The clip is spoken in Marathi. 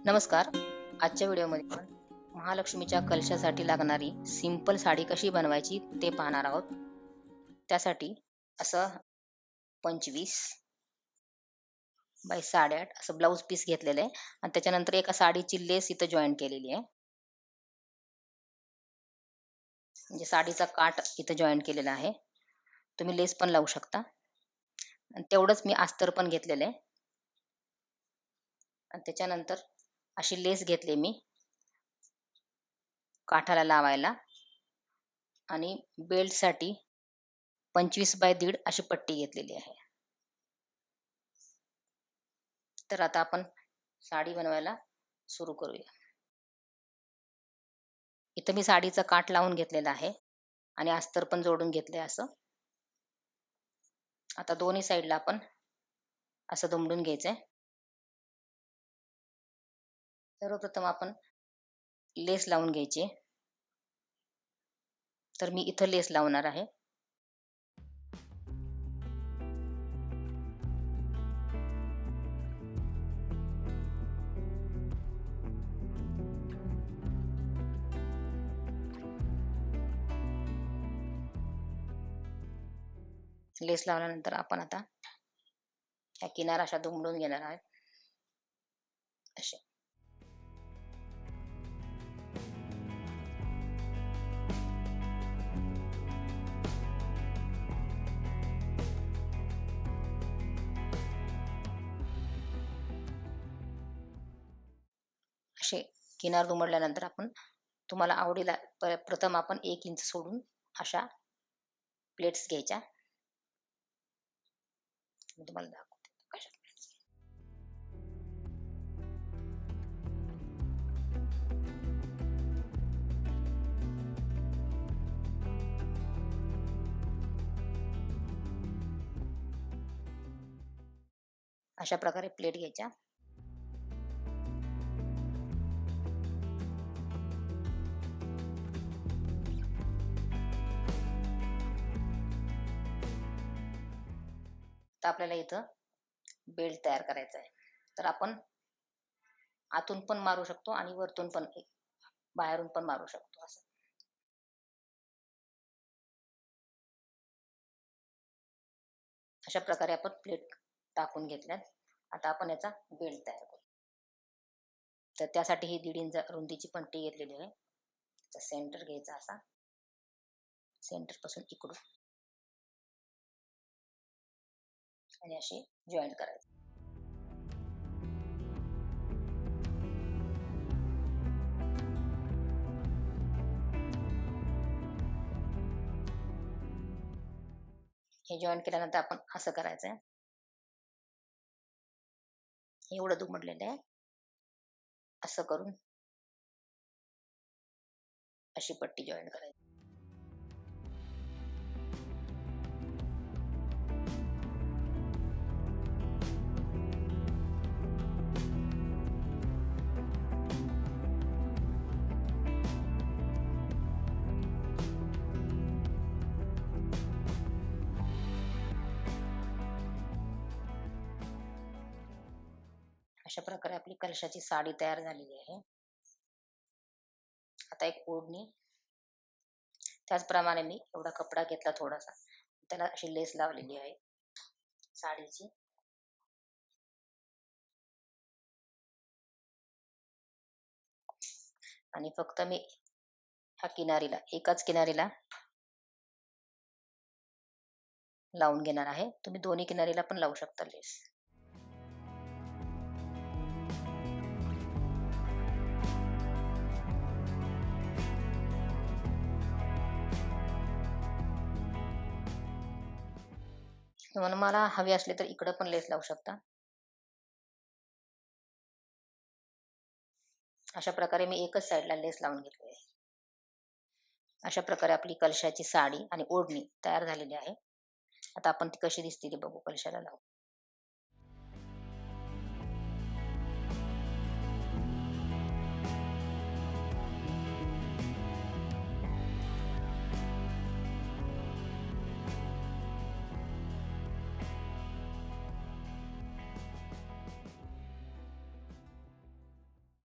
नमस्कार. आजच्या व्हिडिओमध्ये आपण महालक्ष्मीच्या कलशासाठी लागणारी सिंपल साडी कशी बनवायची ते पाहणार आहोत. त्यासाठी असं 25 बाय 8.5 असं ब्लाऊज पीस घेतलेलं आहे आणि त्याच्यानंतर एका साडीची लेस इथं जॉईन केलेली आहे. म्हणजे साडीचा काठ इथं जॉईन केलेला आहे. तुम्ही लेस पण लावू शकता आणि तेवढंच मी अस्तर पण घेतलेलं आहे आणि त्याच्यानंतर अशी लेस घेतली मी काठाला लावायला आणि बेल्टसाठी 25 बाय 1.5 अशी पट्टी घेतलेली आहे. तर आता आपण साडी बनवायला सुरू करूया. इथं मी साडीचा काठ लावून घेतलेला आहे आणि अस्तर पण जोडून घेतले असं. आता दोन्ही साईडला आपण असं दुमडून घ्यायचंय. सर्वप्रथम आपण लेस लावून घ्यायची. तर मी इथं लेस लावणार आहे. लेस लावल्यानंतर आपण आता ह्या किनार अशा दुमडून घेणार आहे असे. असे किनार दुमडल्यानंतर आपण तुम्हाला आवडीला प्रथम आपण 1 इंच सोडून अशा प्लेट्स घ्यायच्या. मी तुम्हाला दाखवते कशा plates. अशा प्रकारे प्लेट घ्यायच्या. तर आपल्याला इथं बेल्ट तयार करायचा आहे. तर आपण आतून पण मारू शकतो आणि वरतून पण बाहेरून पण मारू शकतो असं. अशा प्रकारे आपण प्लेट टाकून घेतल्यात. आता आपण याचा बेल्ट तयार करू. तर त्यासाठी ही 1.5 इंच रुंदीची पट्टी घेतलेली आहे. त्याचा सेंटर घ्यायचा असा. सेंटर पासून इकडून आणि अशी जॉईन करायची. हे जॉईन केल्यानंतर आपण असं करायचंय. एवढं दुमडलेलं आहे. असं करून अशी पट्टी जॉईन करायची. अशा प्रकारे आपली कलशाची साडी तयार झालेली आहे. आता एक ओढणी. त्याचप्रमाणे मी एवढा कपडा घेतला थोडासा. त्याला अशी लेस लावलेली आहे साडीची. आणि फक्त मी ह्या किनारीला एकाच किनारीला लावून घेणार आहे. तुम्ही दोन्ही किनारीला पण लावू शकता लेस. तुम्हाला हवी असली तर इकडं पण लेस लावू शकता. अशा प्रकारे मी एकच साईडला लेस लावून घेतली आहे. अशा प्रकारे आपली कलशाची साडी आणि ओढणी तयार झालेली आहे. आता आपण ती कशी दिसते ते बघू कलशाला लावून.